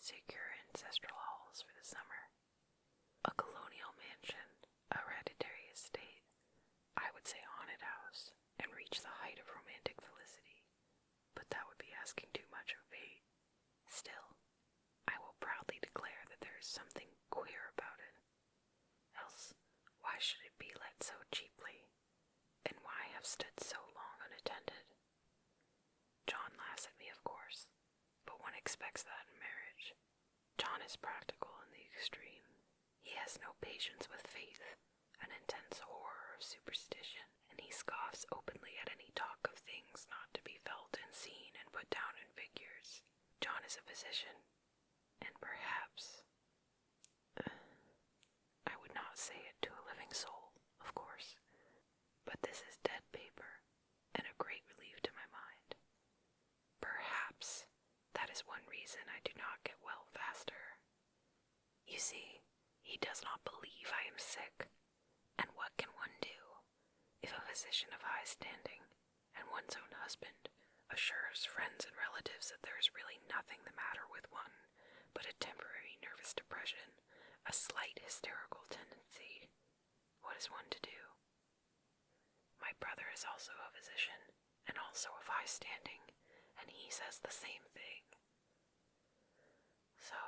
secure ancestral halls for the summer. A colonial mansion, a hereditary estate, I would say haunted house, and reach the height of romantic felicity, but that would be asking too much of fate. Still, I will proudly declare that there is something queer about it. Else, why should it be let so cheaply, and why have stood so long unattended? John laughs at me, of course, but one expects that in marriage. John is practical in the extreme. He has no patience with faith, an intense horror of superstition, and he scoffs openly at any talk of things not to be felt and seen and put down in figures. John is a physician, and perhaps... I would not say it to a living soul, of course, but this is dead paper, and a great relief to my mind. Perhaps that is one reason I do not get well faster. You see, he does not believe I am sick, and what can one do if a physician of high standing, and one's own husband, assures friends and relatives that there is really nothing the matter with one but a temporary nervous depression, a slight hysterical tendency? What is one to do? My brother is also a physician, and also of high standing, and he says the same thing. So,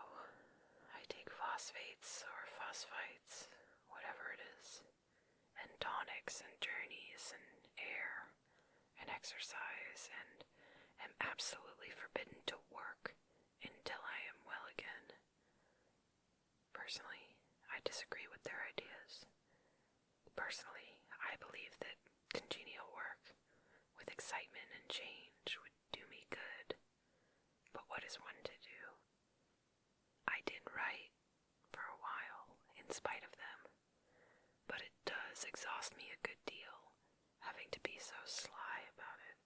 I take phosphates or phosphites, whatever it is, and tonics and journeys and air and exercise, and am absolutely forbidden to work until I am well again. Personally, I disagree with their ideas. Personally, I believe that congenial work, with excitement and change, would do me good. But what is one to do? I did write for a while, in spite of them, but it does exhaust me a good deal, having to be so sly about it,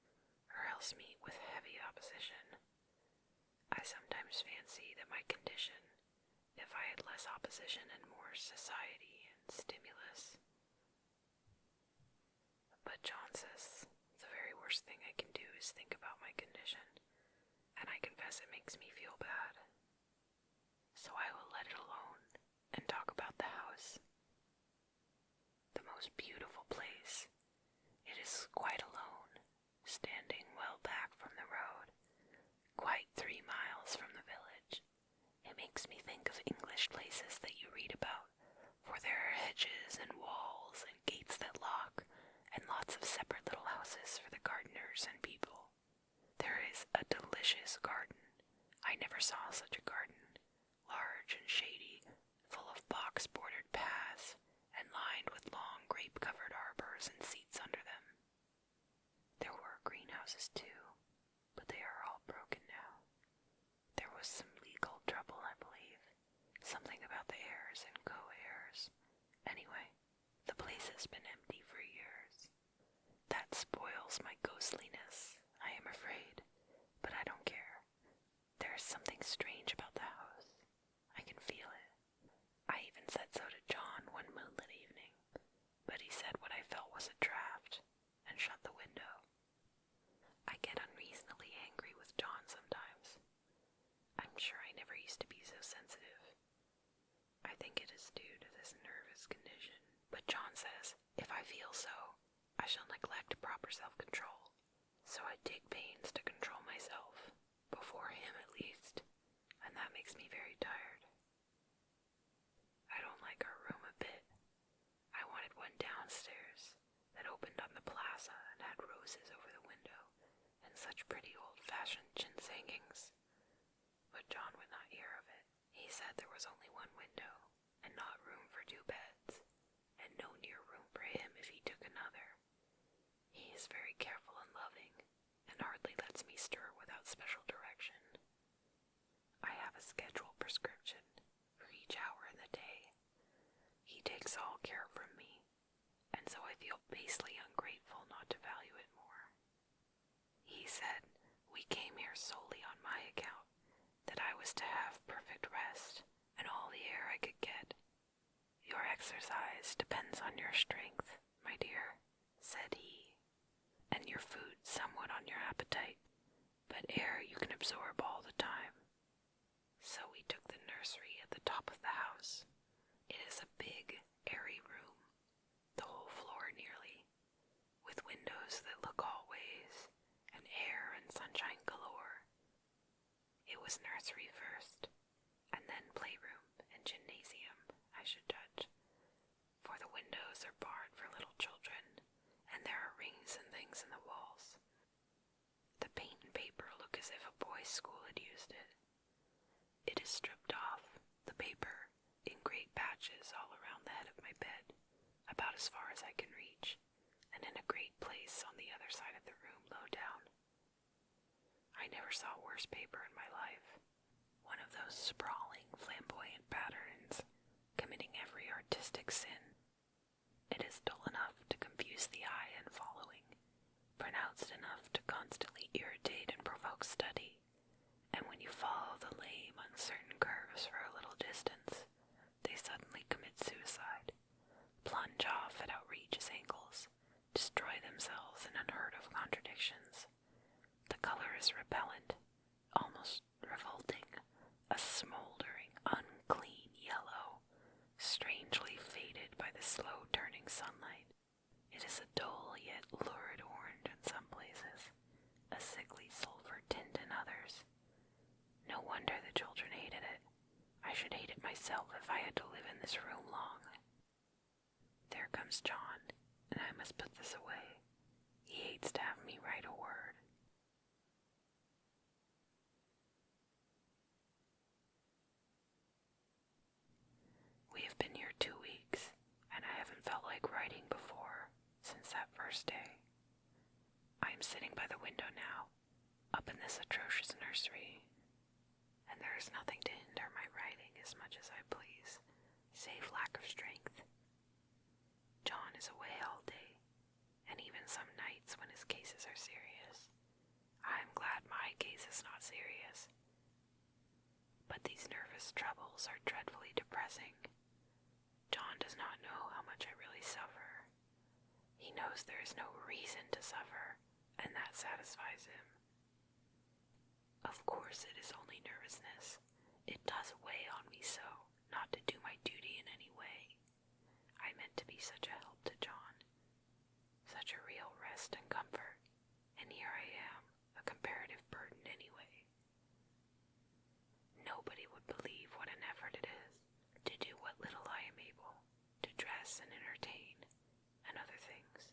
or else meet with heavy opposition. I sometimes fancy that my condition, if I had less opposition and more society and stimulus. But John says the very worst thing I can do is think about my condition, and I confess it makes me feel bad. So I will let it alone and talk about the house. The most beautiful place. It is quite alone, standing well back from the road, quite 3 miles from the village. It makes me think of English places that you read about, for there are hedges and walls and gates that lock, and lots of separate little houses for the gardeners and people. There is a delicious garden. I never saw such a garden. Large and shady, full of box-bordered paths, and lined with long grape-covered arbors and seats under them. There were greenhouses too, but they are all broken now. There was some legal trouble, I believe, something about the heirs and co-heirs. Anyway, the place has been empty for years. That spoils my ghostliness, I am afraid, but I don't care. There is something strange about the house. I can feel it. I even said so to John one moonlit evening, but he said what I felt was a draft, and shut the window. I get unreasonably angry with John sometimes. I'm sure I never used to be so sensitive. I think it is due to this nervous condition, but John says if I feel so, I shall neglect proper self-control, so I take pains to control myself, before him at least, and that makes me very tired. I don't like our room a bit. I wanted one downstairs that opened on the plaza and had roses over the window and such pretty old-fashioned chintz hangings. But John would not hear of it. He said there was only one window and not room for 2 beds, and no near room for him if he took another. He is very careful and loving, and hardly lets me stir without special direction. I have a scheduled prescription for each hour in the day. He takes all care from me, and so I feel basely ungrateful not to value it more. He said we came here solely on my account, that I was to have perfect rest and all the air I could get. Your exercise depends on your strength, my dear, said he, and your food somewhat on your appetite, but air you can absorb all the time. So we windows that look all ways, and air and sunshine galore. It was nursery first, and then playroom and gymnasium, I should judge, for the windows are barred for little children, and there are rings and things in the walls. The paint and paper look as if a boys' school had used it. It is stripped off, the paper, in great patches all around the head of my bed, about as far as I can reach, and in a great place on the other side of the room low down. I never saw worse paper in my life. One of those sprawling, flamboyant patterns, committing every artistic sin. It is dull enough to confuse the eye and following, pronounced enough to constantly irritate and provoke study, and when you follow the lame, uncertain curves for a little distance, they suddenly commit suicide, plunge off at outrageous angles, destroy themselves in unheard of contradictions. The color is repellent, almost revolting, a smoldering, unclean yellow, strangely faded by the slow-turning sunlight. It is a dull yet lurid orange in some places, a sickly sulphur tint in others. No wonder the children hated it. I should hate it myself if I had to live in this room long. There comes John, and I must put this away. He hates to have me write a word. We have been here 2 weeks, and I haven't felt like writing before since that first day. I am sitting by the window now, up in this atrocious nursery, and there is nothing to hinder my writing as much as I please, save lack of strength. John is away all day, and even some nights when his cases are serious. I am glad my case is not serious. But these nervous troubles are dreadfully depressing. John does not know how much I really suffer. He knows there is no reason to suffer, and that satisfies him. Of course it is only nervousness. It does weigh on me so, not to do my duty in any way. I meant to be such a help to John, such a real rest and comfort, and here I am, a comparative burden anyway. Nobody would believe what an effort it is to do what little I am able, to dress and entertain, and other things.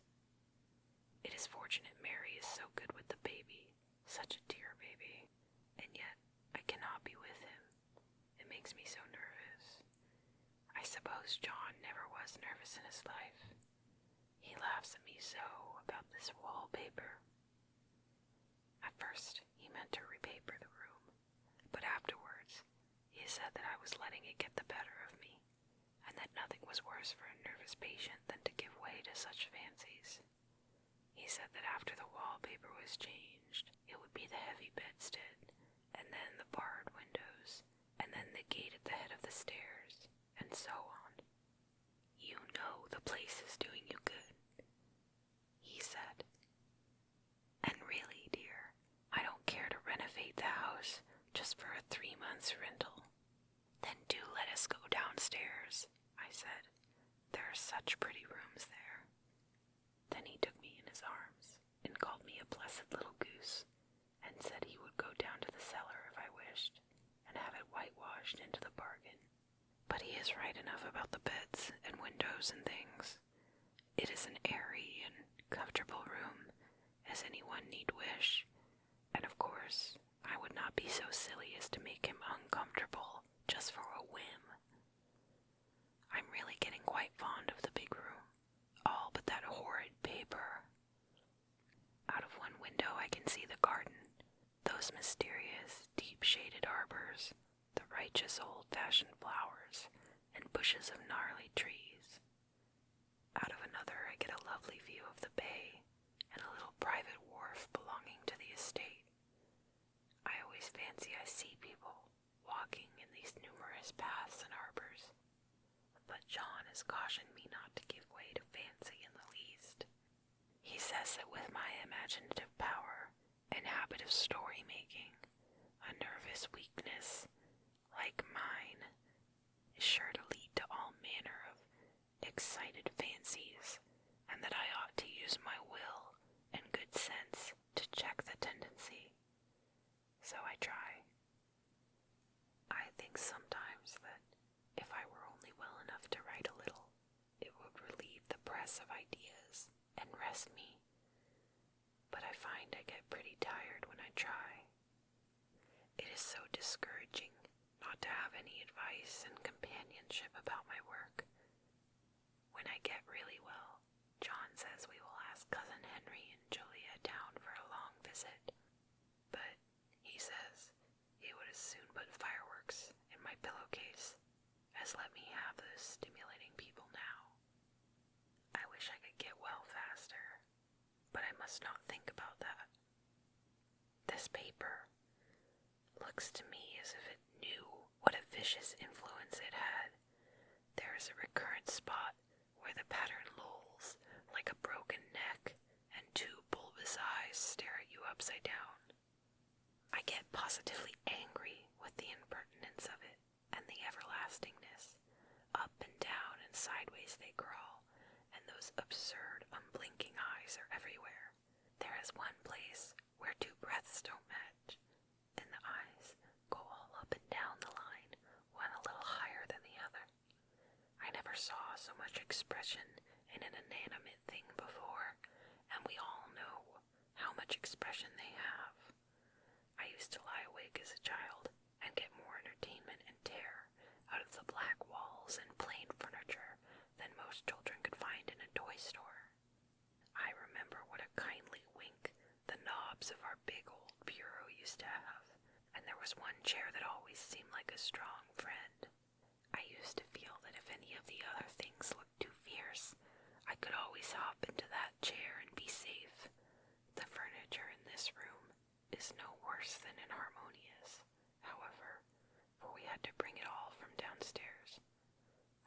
It is fortunate Mary is so good with the baby, such a dear baby, and yet I cannot be with him. It makes me so nervous. I suppose John never was nervous in his life. He laughs at me so about this wallpaper. At first, he meant to repaper the room, but afterwards, he said that I was letting it get the better of me, and that nothing was worse for a nervous patient than to give way to such fancies. He said that after the wallpaper was changed, it would be the heavy bedstead, and then the barred windows, and then the gate at the head of the stairs, and so on. You know the place is doing you good, he said. And really, dear, I don't care to renovate the house just for a 3 months rental. Then do let us go downstairs, I said. There are such pretty rooms there. Then he took me in his arms and called me a blessed little goose, and said he would go down to the cellar if I wished, and have it whitewashed into the bargain. But he is right enough about the beds and windows and things. It is an airy and comfortable room, as anyone need wish, and of course I would not be so silly as to make him uncomfortable just for a whim. I'm really getting quite fond of the big room, all but that horrid paper. Out of one window I can see the garden, those mysterious, deep-shaded arbors, the righteous old-fashioned flowers, and bushes of gnarly trees. Out of another I get a lovely view of the bay, and a little private wharf belonging to the estate. I always fancy I see people walking in these numerous paths and arbors, but John has cautioned me not to give way to fancy in the least. He says that with my imaginative power and habit of story-making, a nervous weakness, like mine, is sure to lead to all manner of excited fancies, and that I ought to use my will press of ideas and rest me, but I find I get pretty tired when I try. It is so discouraging not to have any advice and companionship about my work. When I get really well, John says we will ask Cousin Henry and Julia down for a long visit, but he says he would as soon put fireworks in my pillowcase as let me have those stimulating people now. I wish I could get well faster, but I must not think about that. This paper looks to me as if it knew what a vicious influence it had. There is a recurrent spot where the pattern lolls like a broken neck and two bulbous eyes stare at you upside down. I get positively angry with the impertinence of it and the everlastingness. Up and down and sideways they crawl, and those absurd, unblinking eyes are everywhere. There is one place where two breaths don't match, and the eyes go all up and down the line, one a little higher than the other. I never saw so much expression in an inanimate thing before, and we all know how much expression they have. I used to lie awake as a child and get more entertainment and terror out of the black walls and plain furniture than most children could find in a toy store. I remember what a kindly wink the knobs of our big old bureau used to have, and there was one chair that always seemed like a strong friend. I used to feel that if any of the other things looked too fierce, I could always hop into that chair and be safe. The furniture in this room is no worse than inharmonious, however, for we had to bring it all from downstairs.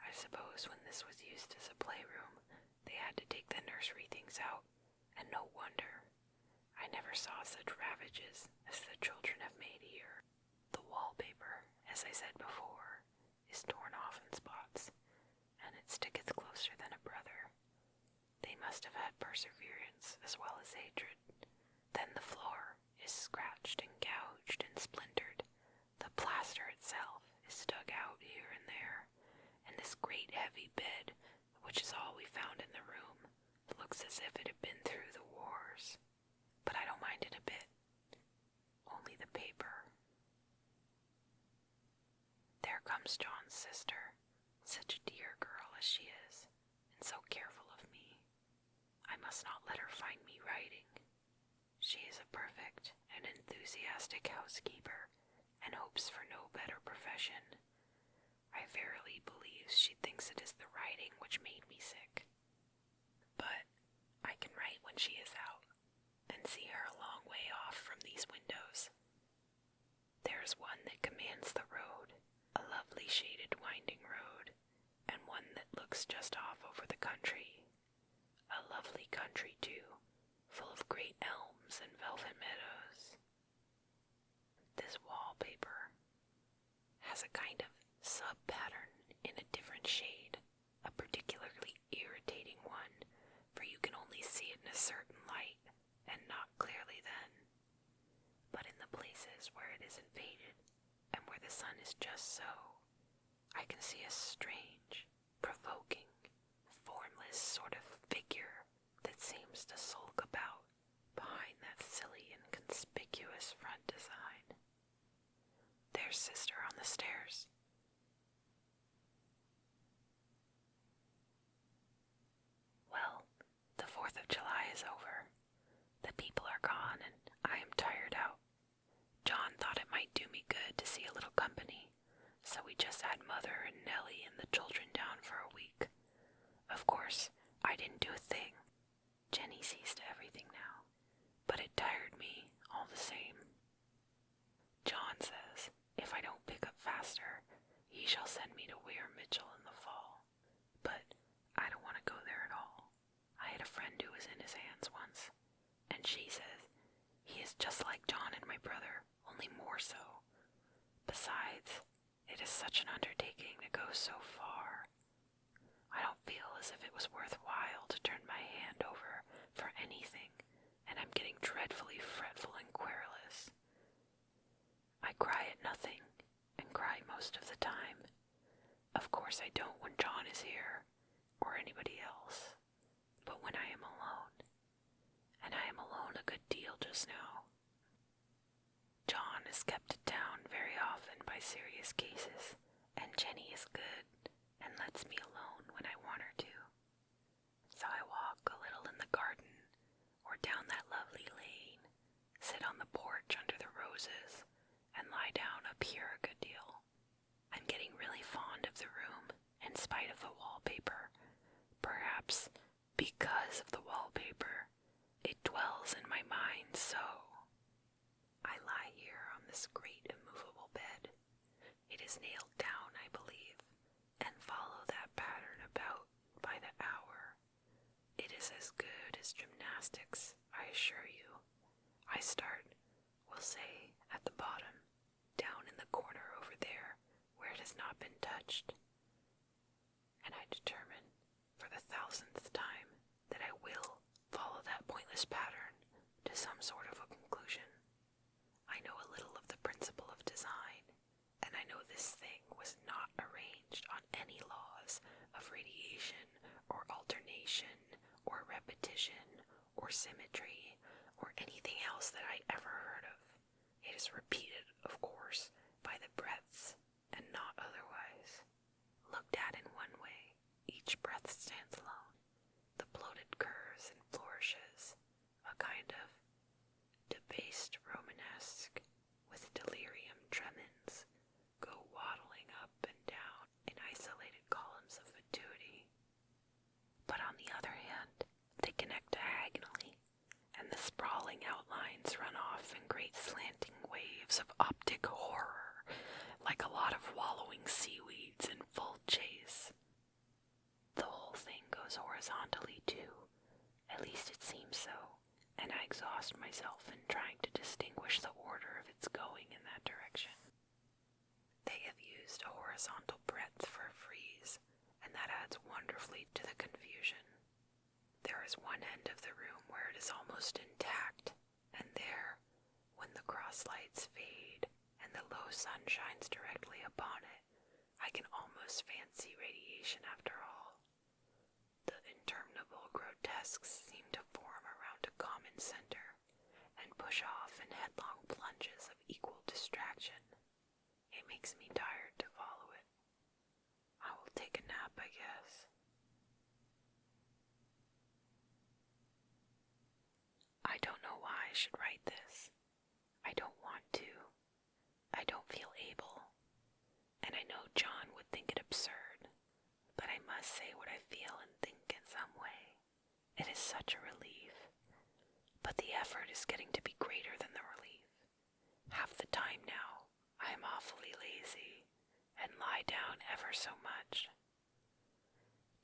I suppose when this was used as a playroom, they had to take the nursery things out, and no wonder. I never saw such ravages as the children have made here. The wallpaper, as I said before, is torn off in spots, and it sticketh closer than a brother. They must have had perseverance as well as hatred. Then the floor is scratched and gouged and splintered. The plaster itself is dug out here and there, and this great heavy bed, which is all we found in the room, looks as if it had been through the wars. But I don't mind it a bit. Only the paper. There comes John's sister, such a dear girl as she is, and so careful of me. I must not let her find me writing. She is a perfect and enthusiastic housekeeper, and hopes for no better profession. I verily believe she thinks it is the writing which made me sick. But I can write when she is out, and see her a long way off from these windows. There is one that commands the road, a lovely shaded winding road, and one that looks just off over the country. A lovely country, too, full of great elms and velvet meadows. This wallpaper has a kind of sub-pattern in a different shade, a particularly irritating one, for you can only see it in a certain light, and not clearly then. But in the places where it isn't faded, and where the sun is just so, I can see a strange, provoking, formless sort of figure that seems to sulk about behind that silly and conspicuous front design. There's sister on the stairs. Well, the 4th of July is over. The people are gone, and I am tired out. John thought it might do me good to see a little company, so we just had Mother and Nellie and the children down for a week. Of course, I didn't do a thing. Jenny sees to everything now, but it tired me all the same. John says if I don't pick up faster, he shall send me to Weir Mitchell in the fall, but I don't want to go there at all. I had a friend who was in his hands once, and she says he is just like John and my brother, only more so. Besides, it is such an undertaking to go so far. I don't feel as if it was worthwhile to turn my hand over for anything, and I'm getting dreadfully fretful and querulous. I cry at nothing, and cry most of the time. Of course I don't when John is here, or anybody else. but when I am alone, and I am alone a good deal just now. John is kept down very often by serious cases, and Jenny is good and lets me alone when I want her to. So I walk a little in the garden or down that lovely lane, sit on the porch under the roses, and lie down up here a good deal. I'm getting really fond of the room in spite of the wallpaper. Perhaps because of the wallpaper, it dwells in my mind so. I lie here on this great immovable bed. It is nailed down, I believe, and follow that pattern about by the hour. It is as good as gymnastics, I assure you. I start, we'll say, at the bottom, down in the corner over there, where it has not been touched. And I determine, for the 1000th time, that I will follow that pointless pattern to some sort of a conclusion. I know a little of the principle of design, and I know this thing was not arranged on any laws of radiation or alternation or repetition or symmetry or anything else that I ever heard of. It is repeated, of course, by the breaths and not otherwise. Looked at in one way, each breath stands alone. The bloated curves and flourishes, a kind of debased Romanesque with delirium tremens, go waddling up and down in isolated columns of fatuity. But on the other hand, they connect diagonally, and the sprawling outlines run off in great slanting waves of optic horror, like a lot of wallowing seaweeds in full chase. The whole thing goes horizontally too, at least it seems so, and I exhaust myself in trying to distinguish the order of its going in that direction. They have used a horizontal breadth for a frieze, and that adds wonderfully to the confusion. There is one end of the room where it is almost intact, and there, when the cross lights fade and the low sun shines directly upon it, I can almost fancy radiation after all. The interminable grotesques seem to form around a common center and push off in headlong plunges of equal distraction. It makes me tired to follow it. I will take a nap, I guess. I don't know why I should write this. I don't want to. I don't feel able. And I know John would think it absurd, but I must say what I feel and think in some way. It is such a relief. But the effort is getting to be greater than the relief. Half the time now, I am awfully lazy and lie down ever so much.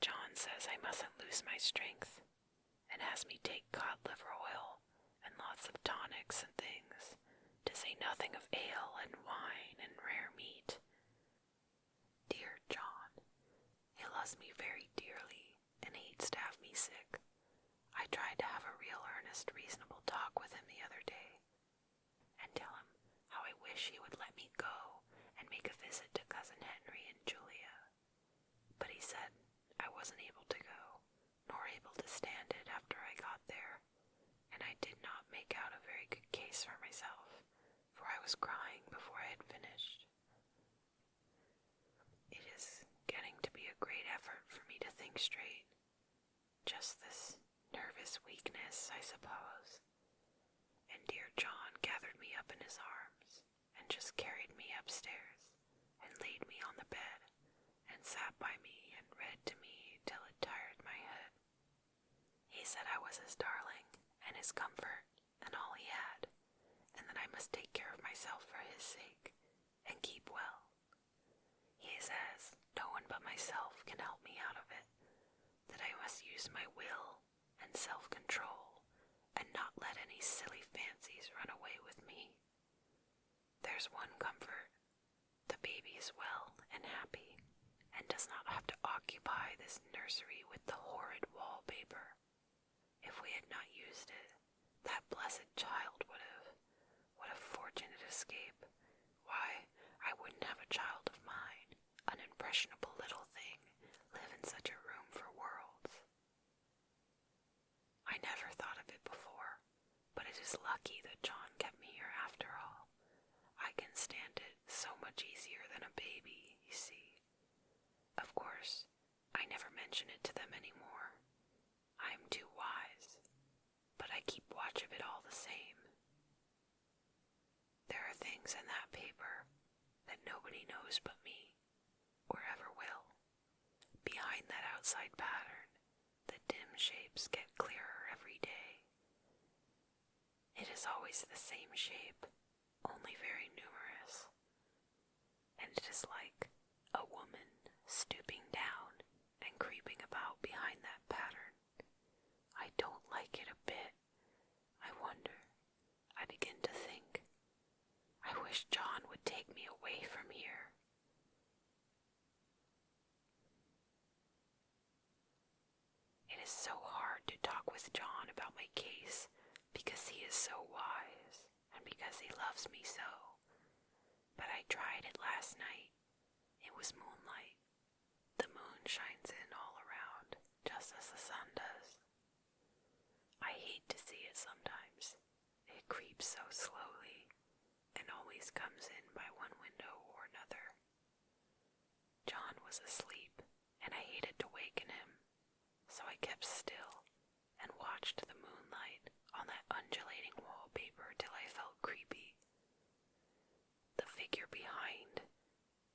John says I mustn't lose my strength and has me take cod liver oil and lots of tonics and things, to say nothing of ale and wine and rare meat. Dear John, he loves me very dearly and hates to have me sick. I tried to have a real earnest, reasonable talk with him the other day, and tell him how I wish he would let me go and make a visit to Cousin Henry and Julia. But he said I wasn't able to go, nor able to stand it after I got there, and I did not make out a very good case for myself, for I was crying before I had finished. It is getting to be a great effort for me to think straight. Just this nervous weakness, I suppose. And dear John gathered me up in his arms and just carried me upstairs and laid me on the bed and sat by me and read to me till it tired my head. He said I was his darling and his comfort and all he had, and that I must take care of myself for his sake and keep well. He says no one but myself can help me out of it, that I must use my will and self-control and not let any silly fancies run away with me. There's one comfort. The baby is well and happy and does not have to occupy this nursery with the horrid wallpaper. If we had not used it, that blessed child would have. What a fortunate escape. Why, I wouldn't have a child of mine, an impressionable little thing, live in such a room for worlds. you see. Of course, I never mention it to them anymore. I'm too wise, but I keep watch of it all the same. There are things in that paper that nobody knows but me, or ever will. Behind that outside pattern, the dim shapes get clearer every day. It is always the same shape, only very numerous. And it is like a woman stooping down and creeping about behind that pattern. I don't like it a bit. I wonder. I begin to think. I wish John would take me away from here. It is so hard to talk with John about my case because he is so wise and because he loves me so. But I tried it last night. It was moonlight. The moon shines in all around, just as the sun does. I hate to see it sometimes. It creeps so slowly and always comes in by one window or another. John was asleep, and I hated to waken him, so I kept still and watched the moonlight on that undulating wallpaper till I felt creepy. The figure behind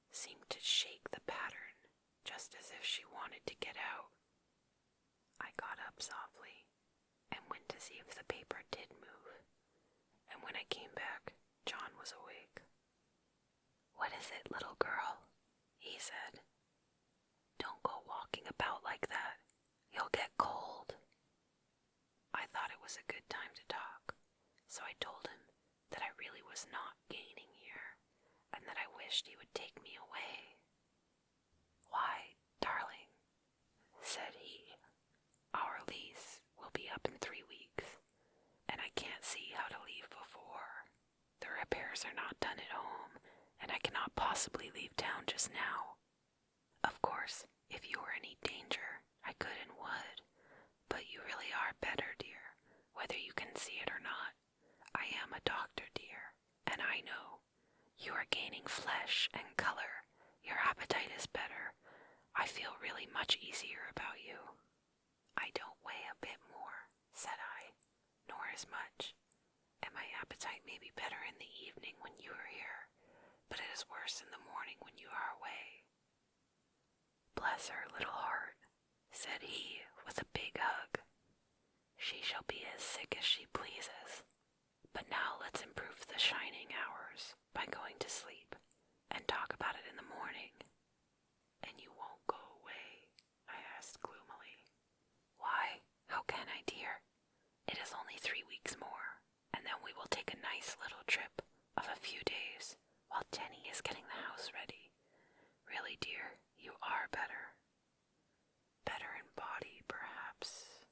seemed to shake the pattern, just as if she wanted to get out. I got up softly and went to see if the paper did move, and when I came back, John was awake. "What is it, little girl?" he said. "Don't go walking about like that. You'll get cold." I thought it was a good time to talk, so I told him that I really was not gaining here, and that I wished he would take me away. "Why, darling," said he, "our lease will be up in 3 weeks, and I can't see how to leave before. The repairs are not done at home, and I cannot possibly leave town just now. Of course, if you were in any danger, I could and would, but you really are better, dear, whether you can see it or not. I am a doctor, dear, and I know. You are gaining flesh and color. Your appetite is better. I feel really much easier about you." "I don't weigh a bit more," said I, "nor as much, and my appetite may be better in the evening when you are here, but it is worse in the morning when you are away." "Bless her little heart," said he with a big hug. "She shall be as sick as she pleases. But now let's improve the shining hours by going to sleep and talk about it in the morning." "And you won't go away?" I asked gloomily. "Why, how can I, dear? It is only 3 weeks more, and then we will take a nice little trip of a few days while Jenny is getting the house ready. Really, dear, you are better. Better in body, perhaps."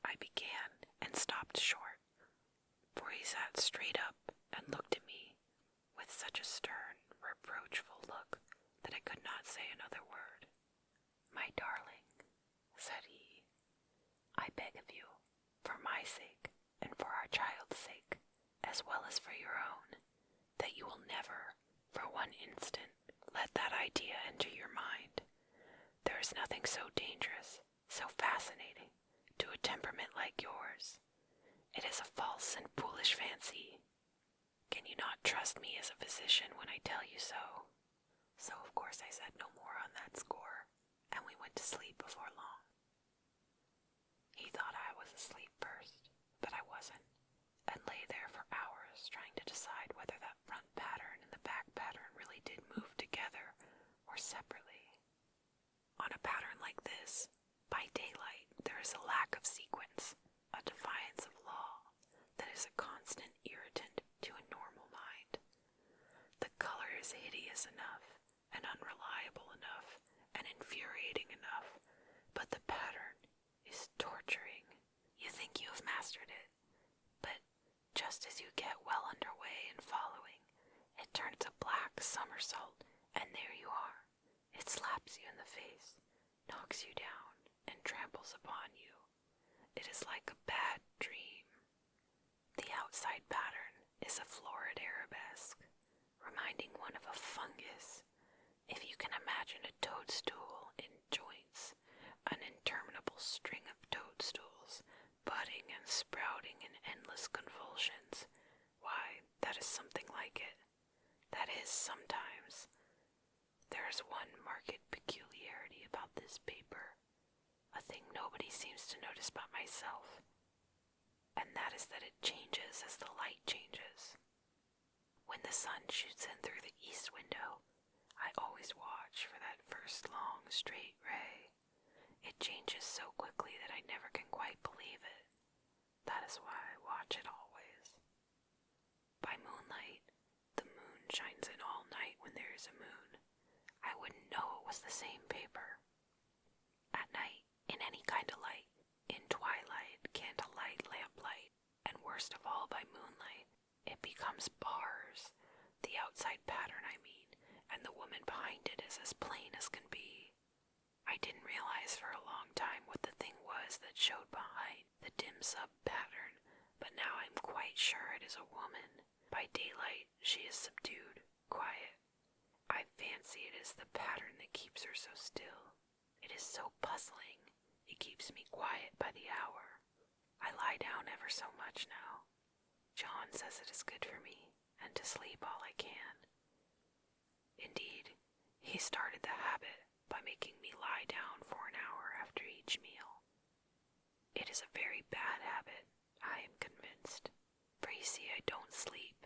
I began and stopped short, for he sat straight up and looked at me with such a stern, reproachful look that I could not say another word. "My darling," said he, "I beg of you, for my sake and for our child's sake, as well as for your own, that you will never, for one instant, let that idea enter your mind. There is nothing so dangerous, so fascinating, to a temperament like yours. It is a false and foolish fancy. Can you not trust me as a physician when I tell you so?" So of course I said no more on that score, and we went to sleep before long. He thought I was asleep first, but I wasn't, and lay there for hours trying to decide whether that front pattern and the back pattern really did move together or separately. On a pattern like this, by daylight there is a lack of sequence, a defiance of law, that is a constant irritant to a normal mind. The color is hideous enough, and unreliable enough, and infuriating enough, but the pattern is torturing. You think you have mastered it, but just as you get well underway in following, it turns a black somersault, and there you are. It slaps you in the face, knocks you down, and tramples upon you. It is like a bad dream. The outside pattern is a florid arabesque, reminding one of a fungus. If There's one marked peculiarity about this paper, a thing nobody seems to notice but myself, and that is that it changes as the light changes. When the sun shoots in through the east window, I always watch for that first long, straight ray. It changes so quickly that I never can quite believe it. That is why I watch it always. By moonlight, the moon shines in all night when there is a moon. I wouldn't know it was the same paper. At night, in any kind of light, in twilight, candlelight, lamplight, and worst of all by moonlight, it becomes bars, the outside pattern I mean, and the woman behind it is as plain as can be. I didn't realize for a long time what the thing was that showed behind the dim sub-pattern, but now I'm quite sure it is a woman. By daylight, she is subdued, quiet. I fancy it is the pattern that keeps her so still. It is so puzzling. It keeps me quiet by the hour. I lie down ever so much now. John says it is good for me, and to sleep all I can. Indeed, he started the habit by making me lie down for an hour after each meal. It is a very bad habit, I am convinced, for you see I don't sleep,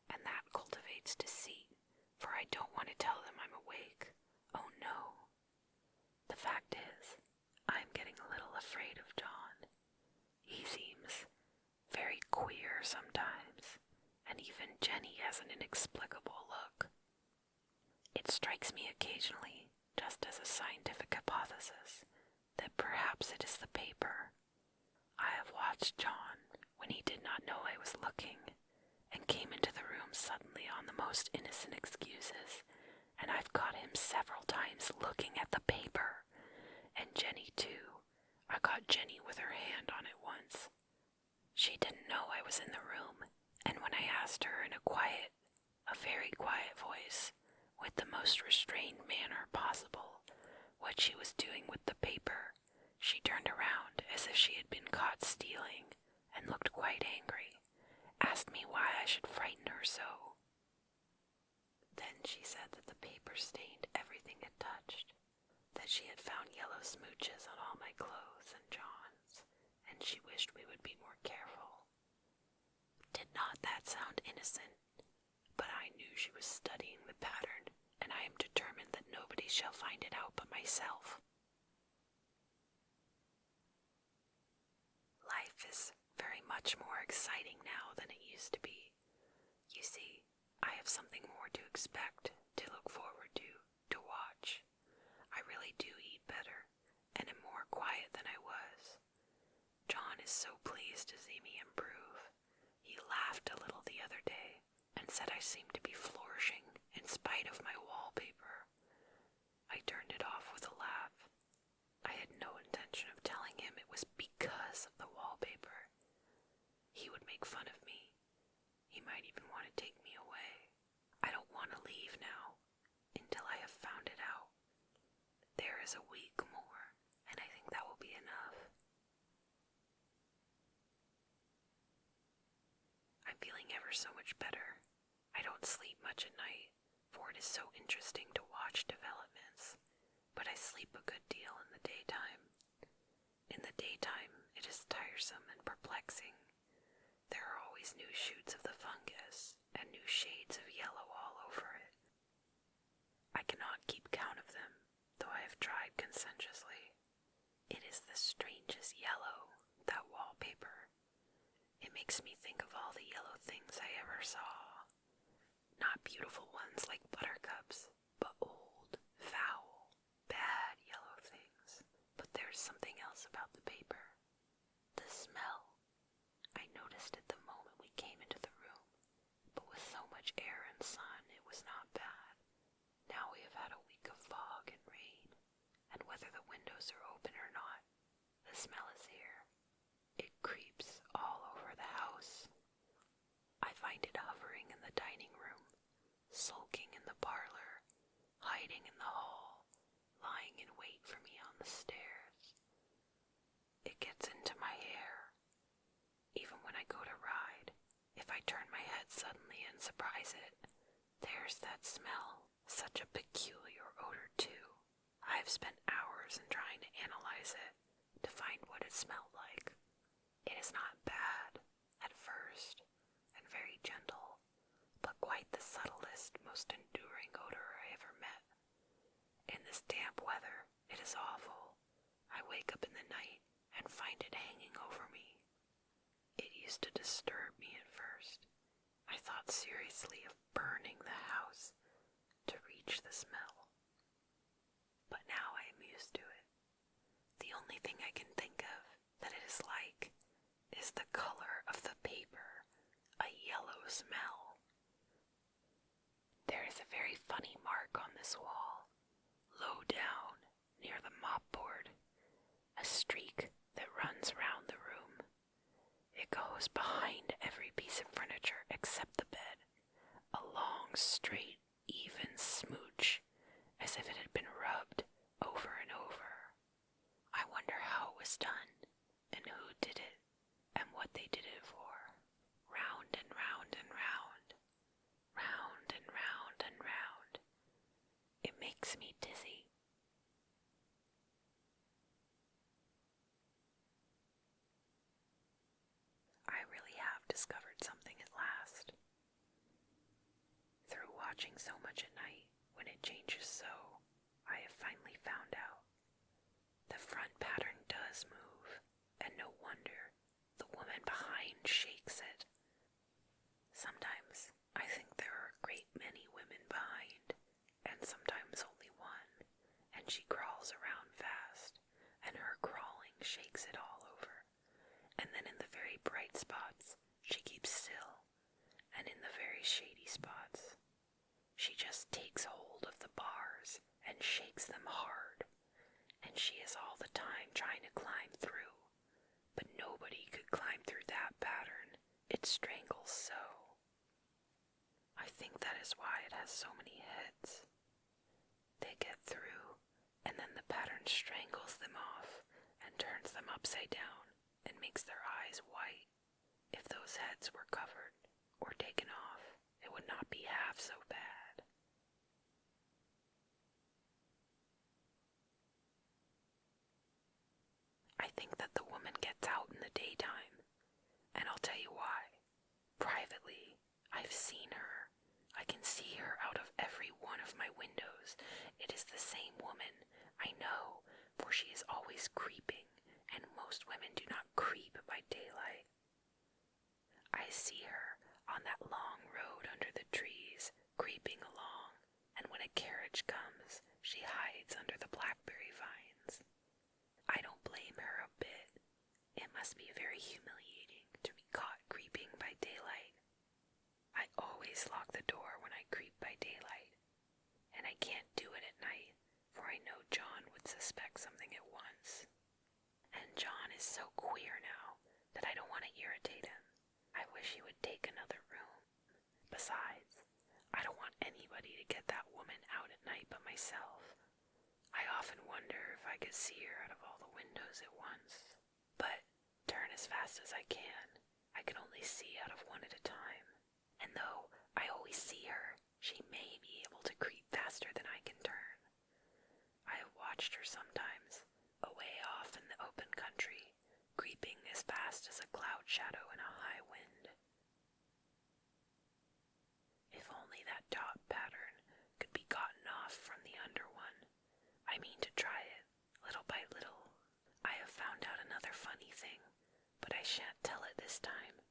and that cultivates deceit, for I don't want to tell them I'm awake. Oh no. The fact is, I'm getting a little afraid of John. He seems very queer sometimes, and even Jenny has an inexplicable look. It strikes me occasionally, just as a scientific hypothesis, that perhaps it is the paper. I have watched John when he did not know I was looking, and came into the room suddenly on the most innocent excuses, and I've caught him several times looking at the paper. And Jenny too. I caught Jenny with her hand on it once. She didn't know I was in the room, and when I asked her in a very quiet voice, with the most restrained manner possible, what she was doing with the paper, she turned around as if she had been caught stealing, and looked quite angry, asked me why I should frighten her so. Then she said that the paper stained everything it touched, that she had found yellow smooches on all my clothes and John's, and she wished we would be more careful. Did not that sound innocent? But I knew she was studying the pattern, and I am determined that nobody shall find it out but myself. Life is very much more exciting now than it used to be. You see, I have something more to expect, to look forward to watch. I really do eat better, and am more quiet than I was. John is so pleased to see me improve. He laughed a little the other day, and said I seemed to be flourishing in spite of my wallpaper. I turned it off with a laugh. I had no intention of telling him it was because of the wallpaper. He would make fun of me. He might even want to take me away. I don't want to leave now, until I have found it out. There is a week more, and I think that will be enough. I'm feeling ever so much better. I don't sleep much at night, for it is so interesting to watch developments, but I sleep a good deal in the daytime. In the daytime, it is tiresome and perplexing. There are always new shoots of the fungus, and new shades of yellow all over it. I cannot keep count of them, though I have tried conscientiously. It is the strangest yellow, that wallpaper. It makes me think of all the yellow things I ever saw. Not beautiful ones like buttercups, but old, foul, bad yellow things. But there's something else about the paper. The smell. I noticed it the moment we came into the room, but with so much air and sun it was not bad. Now we have had a week of fog and rain, and whether the windows are open or not, the smell is here. It creeps all over the house. I find it hovering in the dining room, sulking in the parlor, hiding in the hall, lying in wait for me on the stairs. It gets into my hair. Even when I go to ride, if I turn my head suddenly and surprise it, there's that smell, such a peculiar I've spent hours in trying to analyze it to find what it smelled like. It is not bad at first, and very gentle, but quite the subtlest, most enduring odor I ever met. In this damp weather, it is awful. I wake up in the night and find it hanging over me. It used to disturb me at first. I thought seriously of burning the house to reach the smell. But now I am used to it. The only thing I can think of that it is like is the color of the paper, a yellow smell. There is a very funny mark on this wall, low down near the mopboard, a streak that runs round the room. It goes behind every piece of furniture except the bed, a long, straight, even smooch, as if it had been rubbed over and over. I wonder how it was done, and who did it, and what they did it for. Round and round and round, round and round and round. It makes me dizzy. I really have discovered something at last. Through watching so much at night, when it changes so, I have finally found out. The front pattern does move, and no wonder the woman behind shakes it. Sometimes I think there are a great many women behind, and sometimes only one, and she crawls around fast, and her crawling shakes it all over. And then in the very bright spots, she keeps still, and in the very shady spots, she just takes hold of the bars and shakes them hard, and she is all the time trying to climb through, but nobody could climb through that pattern. It strangles so. I think that is why it has so many heads. They get through, and then the pattern strangles them off and turns them upside down and makes their eyes white. If those heads were covered or taken off, it would not be half so bad. I think that the woman gets out in the daytime, and I'll tell you why. Privately, I've seen her. I can see her out of every one of my windows. It is the same woman, I know, for she is always creeping, and most women do not creep by daylight. I see her on that long road under the trees, creeping along, and when a carriage comes, she hides under the blackberry vines. I don't blame her a bit. It must be very humiliating to be caught creeping by daylight. I always lock the door when I creep by daylight, and I can't do it at night, for I know John would suspect something at once. And John is so queer now that I don't want to irritate him. I wish he would take another room. Besides, I don't want anybody to get that woman out at night but myself. I often wonder if I could see her out of all the windows at once. But, turn as fast as I can only see out of one at a time. And though I always see her, she may be able to creep faster than I can turn. I have watched her sometimes, away off in the open country, creeping as fast as a cloud shadow in a high wind. If only that dot pattern could be gotten off from the under one. I mean to try it, little by little. I have found out another funny thing, but I shan't tell it this time.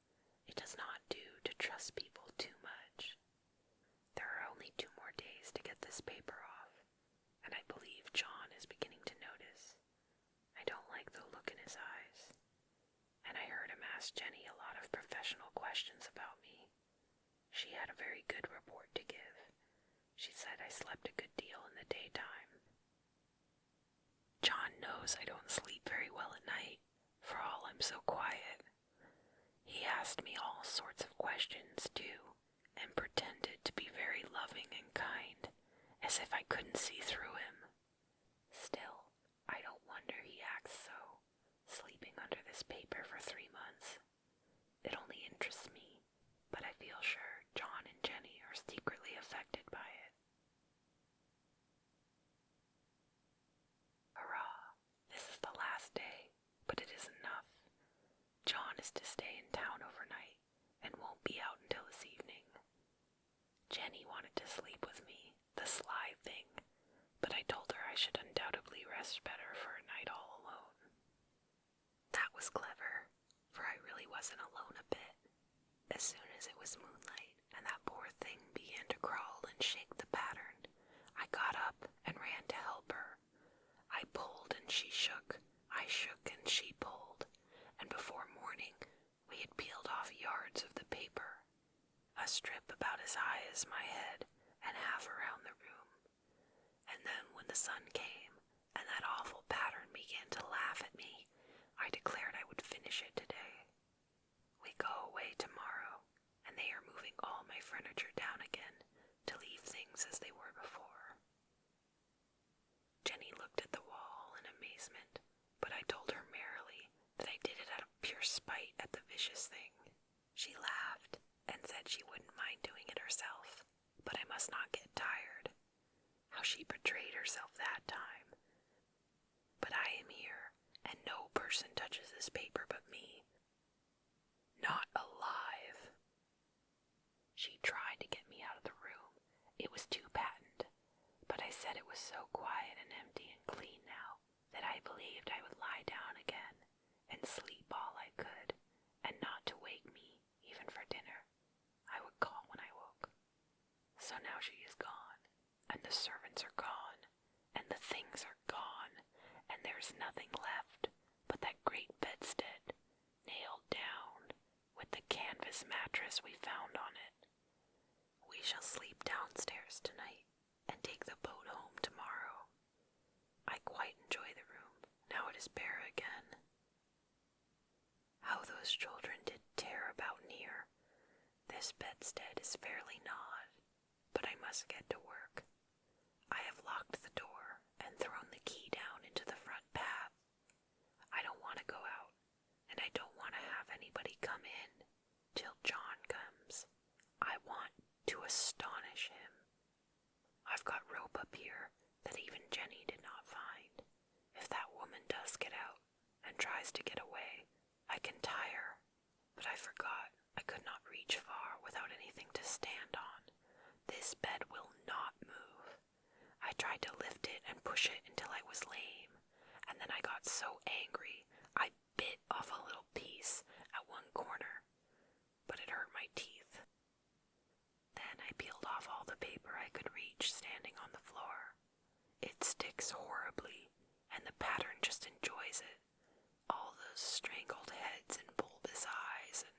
It does not do to trust people too much. There are only 2 more days to get this paper off, and I believe John is beginning to notice. I don't like the look in his eyes, and I heard him ask Jenny a lot of professional questions about me. She had a very good report to give. She said I slept a good deal in the daytime. John knows I don't sleep very well at night, for all I'm so quiet. He asked me all sorts of questions, too, and pretended to be very loving and kind, as if I couldn't see through him. Still, I don't wonder he acts so, sleeping under this paper for 3 months. It only interests me, but I feel sure John and Jenny are secretly affected by it. has to stay in town overnight and won't be out until this evening. Jenny wanted to sleep with me, the sly thing, but I told her I should undoubtedly rest better for a night all alone. That was clever, for I really wasn't alone a bit. As soon as it was moonlight and that poor thing began to crawl and shake the pattern, I got up and ran to help her. I pulled and she shook, I shook and she pulled, and before morning we had peeled off yards of the paper, a strip about as high as my head and half around the room. And then when the sun came and that awful pattern began to laugh at me, I declared I would finish it today. We go away tomorrow, and they are moving all my furniture down again to leave things as they were before. Jenny looked at the wall in amazement, but I told her merrily that I did it out of pure spite at the vicious thing. She laughed and said she wouldn't mind doing it herself, but I must not get tired. How she betrayed herself that time. But I am here, and no person touches this paper but me. Not alive. She tried to get me out of the room. It was too patent, but I said it was so quiet and empty and clean now that I believed I would lie down again and sleep all I could, and not to wake me, even for dinner. I would call when I woke. So now she is gone, and the servants are gone, and the things are gone, and there's nothing left but that great bedstead, nailed down, with the canvas mattress we found on it. We shall sleep downstairs tonight, and take the boat home tomorrow. I quite enjoy the room, now it is bare again. How those children did tear about in here. This bedstead is fairly gnawed, but I must get to work. I have locked the door and thrown the key down into the front path. I don't want to go out, and I don't want to have anybody come in till John comes. I want to astonish him. I've got rope up here that even Jenny did not find. If that woman does get out and tries to get away, I can tie her. But I forgot I could not reach far without anything to stand on. This bed will not move. I tried to lift it and push it until I was lame, and then I got so angry I bit off a little piece at one corner, but it hurt my teeth. Then I peeled off all the paper I could reach standing on the floor. It sticks horribly, and the pattern just enjoys it. All those strangled heads and bulbous eyes and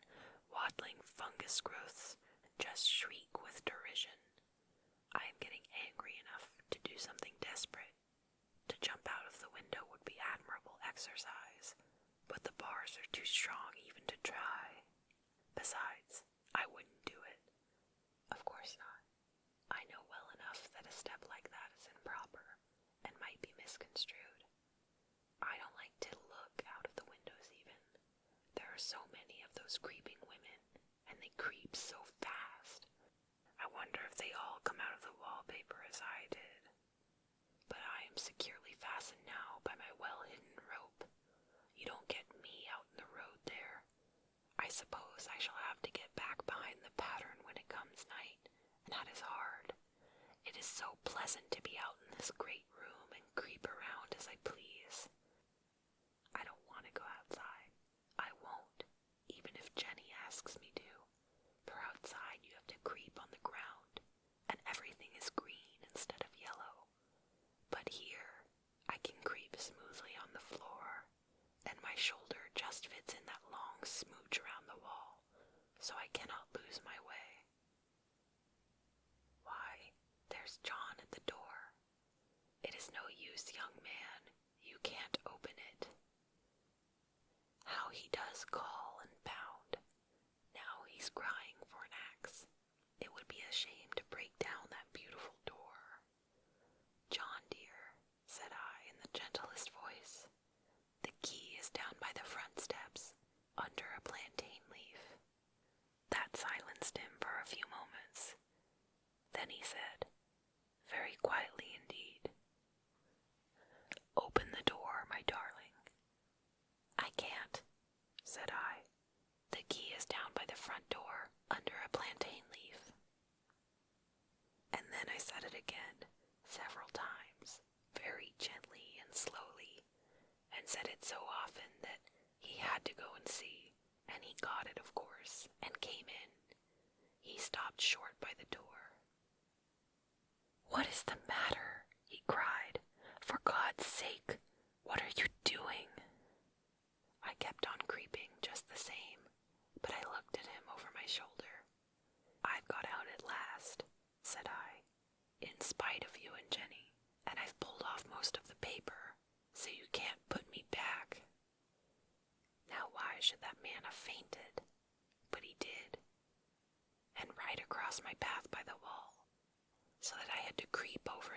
waddling fungus growths just shriek with derision. I am getting angry enough to do something desperate. To jump out of the window would be admirable exercise, but the bars are too strong even to try. Besides, I wouldn't do it. Of course not. I know well enough that a step like that is improper and might be misconstrued. I don't like to look out of the windows even. There are so many of those creeping women, and they creep so fast. I wonder if they all come out of the wallpaper as I did. But I am securely fastened now by my well-hidden rope. You don't get me out in the road there. I suppose I shall have to get back behind the pattern when it comes night, and that is hard. It is so pleasant to be out in this great room and creep around as I please. I don't want to go outside. I won't, even if Jenny asks me to, for outside you have to creep on the ground, and everything is green instead of yellow. But here, I can creep smoothly on the floor, and my shoulder just fits in that long smooch around the wall, so I cannot lose my way. Why, there's John at the door. It is no use, young man, you can't open it. How he does call and pound. Now he's crying for an axe. It would be a shame to break down that beautiful door. John dear, said I in the gentlest voice, the key is down by the front steps, under a plantain leaf. That silenced him for a few moments. Then he said, very quietly indeed, open the door, my darling. I can't, said I. said it so often that he had to go and see, and he got it, of course, and came in. He stopped short by the door. "What is the matter?" he cried. "For God's sake, what are you doing?" I kept on creeping just the same, but I looked at him over my shoulder. "I've got out at last," said I, "in spite of you and Jenny, and I've pulled off most of the paper, so you can't put me back." Now why should that man have fainted? But he did, and right across my path by the wall, so that I had to creep over